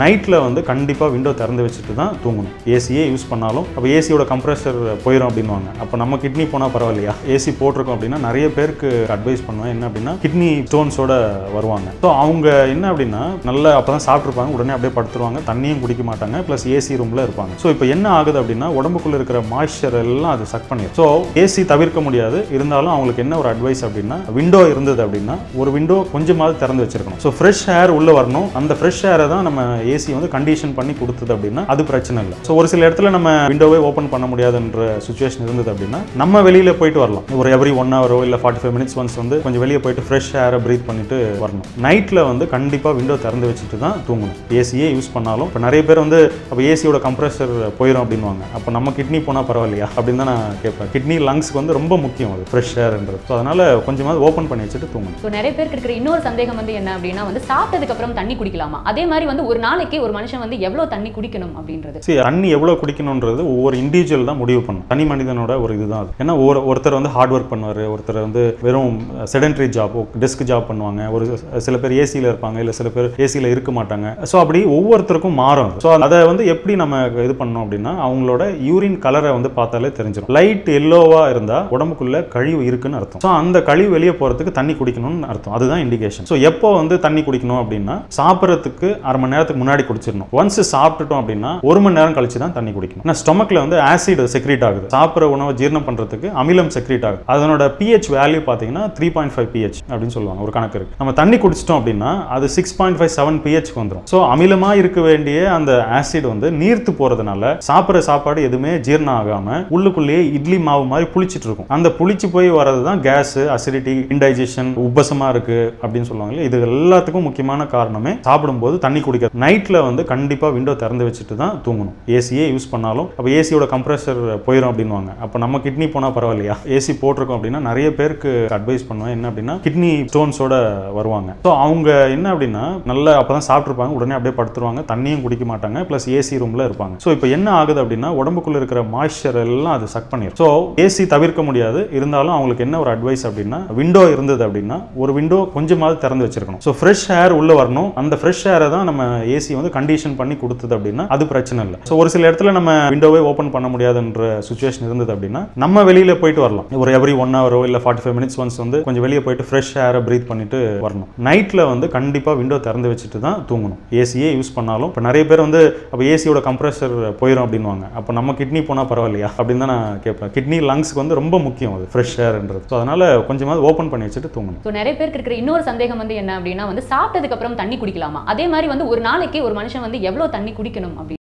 நைட்டில் வந்து கண்டிப்பாக விண்டோ திறந்து வச்சுட்டு தான் தூங்கணும். ஏசியே யூஸ் பண்ணாலும் அப்போ ஏசியோட கம்ப்ரெஷர் போயிடும் அப்படின்வாங்க. அப்போ நம்ம கிட்னி போனால் பரவாயில்லையா, ஏசி போட்டிருக்கோம் அப்படின்னா நிறைய பேருக்கு அட்வைஸ் பண்ணுவேன். என்ன அப்படின்னா கிட்னி ஸ்டோன்ஸோட வருவாங்க. ஸோ அவங்க என்ன அப்படின்னா நல்லா அப்போ தான் சாப்பிட்ருப்பாங்க, உடனே அப்படியே படுத்துருவாங்க, தண்ணியும் குடிக்க மாட்டாங்க, ப்ளஸ் ஏசி ரூமில் இருப்பாங்க. ஸோ இப்போ என்ன ஆகுது அப்படின்னா உடம்புக்குள்ளே இருக்கிற மாய்ஸ்சர் எல்லாம் அது சக் பண்ணிடும். ஸோ ஏசி தவிர்க்க முடியாது, இருந்தாலும் அவங்களுக்கு என்ன ஒரு அட்வைஸ் அப்படின்னா விண்டோ இருந்தது அப்படின்னா ஒரு விண்டோ கொஞ்சமாவது திறந்து வச்சிருக்கணும். ஸோ ஃப்ரெஷ் ஏர் உள்ள வரணும். அந்த ஃப்ரெஷ் ஏரை தான் நம்ம ஏசி வந்து கண்டிஷன் பண்ணி கொடுத்தது அப்படின்னா அது பிரச்சனை இல்லை. ஸோ ஒரு சில இடத்துல நம்ம விண்டோவே ஓப்பன் பண்ண முடியாதுன்ற சுச்சுவேஷன் இருந்தது அப்படின்னா நம்ம வெளியில போயிட்டு வரலாம். ஒரு எவ்ரி 1 ஹவரோ இல்லை 45 மினிட்ஸ் ஒன்ஸ் வந்து கொஞ்சம் வெளியே போயிட்டு ஃப்ரெஷ் ஏரை பிரீத் பண்ணிட்டு வரணும். நைட்டில் வந்து கண்டிப்பாக விண்டோ திறந்து வச்சுட்டு தான் தூங்கணும். ஏசியே யூஸ் பண்ணாலும் இப்போ நிறைய பேர் வந்து அப்போ ஏசியோட கம்ப்ரெஷர் போயிடும் அப்படின்வாங்க. அப்போ நம்ம கிட்னி போனால் பரவாயில்லையா அப்படின்னு தான் நான் கேட்பேன். கிட்னி லங்ஸ்க்கு வந்து ரொம்ப முக்கியம் அது ஃப்ரெஷ் ஏர்ன்றது. ஸோ அதனால கொஞ்சமாவது ஓப்பன் பண்ணி வச்சுட்டு தூங்கணும். ஸோ நிறைய பேருக்கு இருக்கிற இன்னொரு சந்தேகம் வந்து என்ன அப்படின்னா வந்து சாப்பிட்டதுக்கு அப்புறம் தண்ணி குடிக்கலாமா, அதே மாதிரி வந்து ஒரு நாளைக்கு ஒரு மனுஷன் வந்து எவ்வளவு தண்ணி குடிக்கணும் அப்படின்றது. சரி, தண்ணி எவ்வளவு குடிக்கணும்ன்றது ஒவ்வொரு இண்டிவிஜுவல் தான் முடிவு பண்ணும். தனி மனிதனோட ஒரு இதுதான் அது. ஏன்னா ஒருத்தர் வந்து ஹார்ட் ஒர்க் பண்ணுவார், ஒருத்தர் வந்து வெறும் செடென்ட்ரி ஜாப் டெஸ்க் ஜாப் பண்ணுவாங்க, ஒரு சில பேர் ஏசியில் இருப்பாங்க, இல்லை சில பேர் ஏசியில் இருக்க மாட்டாங்க. ஸோ அப்படி ஒவ்வொருத்தருக்கும் மாறும். ஸோ அதை வந்து எப்படி நம்ம இது பண்ணோம் அப்படின்னா அவங்களோட யூரின் கலரை வந்து பார்த்தாலே தெரிஞ்சிடும். லைட் எல்லோவா இருந்தால் உடம்புக்குள்ள கழிவு இருக்குன்னு அர்த்தம். ஸோ அந்த கழிவு வெளியே போகிறதுக்கு தண்ணி குடிக்கணும்னு அர்த்தம். அதுதான் இண்டிகேஷன். ஸோ எப்போ வந்து தண்ணி குடிக்கணும் அப்படின்னா சாப்பிட்றதுக்கு அரை மணி நேரத்துக்கு முன்னாடி குடிச்சிடணும். ஒன்ஸ் சாப்பிட்டுட்டோம் அப்படின்னா 1 மணி நேரம் கழிச்சு தான் தண்ணி குடிக்கணும். ஏன்னா ஸ்டொமக்ல வந்து ஆசிட் செக்ரீட் ஆகுது. சாப்பிட்ற உணவை ஜீரணம் பண்றதுக்கு அமிலம் செக்ரீட் ஆகுது. அதனோட pH வேல்யூ பார்த்தீங்கன்னா 3.5 pH அப்படின்னு சொல்லுவாங்க. ஒரு கணக்கு இருக்கு. நம்ம தண்ணி குடிச்சிட்டோம் அப்படின்னா அது 6.57 pH வந்துடும். ஸோ அமிலமா இருக்க வேண்டிய அந்த ஆசிட் வந்து நீர்த்து போறதுனால சாப்பிட்ற சாப்பாடு எதுவுமே ஜீரணம் ஆகாம உள்ளுக்குள்ளேயே இட்லி மாவு மாதிரி புளிச்சிட்டு இருக்கும். அந்த புளிச்சு போய் வரது தான் கேஸ், அசிடிட்டி, இன்டைஜஷன், உப்பசமா இருக்கு அப்படின்னு சொல்லுவாங்க. இது எல்லாத்துக்கும் முக்கியமான காரணமே சாப்பிடும்போது தண்ணி குடிக்கிறது. நைட்ல வந்து கண்டிப்பா விண்டோ திறந்து வச்சுட்டு தான் தூங்கணும். ஏசியே யூஸ் பண்ணாலும் அப்போ ஏசியோட கம்ப்ரெஷர் போயிடும் அப்படின்வாங்க. அப்போ நம்ம கிட்னி போனா பரவாயில்லையா, ஏசி போட்டிருக்கோம் அப்படின்னா நிறைய பேருக்கு அட்வைஸ் பண்ணுவேன். என்ன அப்படின்னா கிட்னி ஸ்டோன்ஸோட வருவாங்க. ஸோ அவங்க என்ன அப்படின்னா நல்லா அப்பதான் சாப்பிட்ருப்பாங்க, உடனே அப்படியே படுத்துருவாங்க, தண்ணியும் குடிக்க மாட்டாங்க, பிளஸ் ஏசி ரூம்ல இருப்பாங்க. ஸோ இப்போ என்ன ஆகுது அப்படின்னா உடம்புக்குள்ள இருக்கிற மாய்ஸ்சர் எல்லாம் அது சக் பண்ணிடும். ஸோ ஏசி தவிர்க்க முடியாது, இருந்தாலும் அவங்களுக்கு என்ன ஒரு அட்வைஸ் அப்படின்னா விண்டோ இருந்தது அப்படின்னா ஒரு விண்டோ கொஞ்சமாவது திறந்து வச்சிருக்கணும். ஸோ ஃப்ரெஷ் ஏர் உள்ள வரணும். அந்த ஃப்ரெஷ் ஏரை தான் நம்ம ஏசி வந்து கண்டிஷன் பண்ணி கொடுத்தது அப்படின்னா அது பிரச்சனை இல்லை. ஸோ ஒரு சில இடத்துல நம்ம விண்டோவே ஓப்பன் பண்ண முடியாதுன்ற சுச்சுவேஷன் இருந்தது அப்படின்னா நம்ம வெளியில போயிட்டு வரலாம். ஒரு எவ்ரி 1 ஹவரோ இல்லை 45 மினிட்ஸ் ஒன்ஸ் வந்து கொஞ்சம் வெளியே போயிட்டு ஃப்ரெஷ் ஏரை பிரீத் பண்ணிட்டு வரணும். நைட்ல வந்து கண்டிப்பாக விண்டோ திறந்து வச்சுட்டு தான் தூங்கணும். ஏசியே யூஸ் பண்ணாலும் இப்போ நிறைய பேர் வந்து அப்போ ஏசியோட கம்ப்ரெஷர் போயிடும் அப்படின்வாங்க. அப்போ நம்ம கிட்னி போனால் பரவாயில்லையா அப்படின்னு தான் நான் கேட்பேன். கிட்னி லங்ஸ்க்கு வந்து ரொம்ப முக்கியம் அது ஃப்ரெஷ் ஏர்ன்றது. ஸோ அதனால கொஞ்சமாவது ஓப்பன் பண்ணி வச்சுட்டு தூங்கணும். ஸோ நிறைய பேருக்கு இருக்கிற இன்னொரு சந்தேகம் வந்து என்ன அப்படின்னா வந்து சாப்பிட்டதுக்கு அப்புறம் தண்ணி குடிக்கலாமா, அதே மாதிரி வந்து ஒரு நாளைக்கு ஒரு மனுஷன் வந்து எவ்வளவு தண்ணி குடிக்கணும் அப்படி.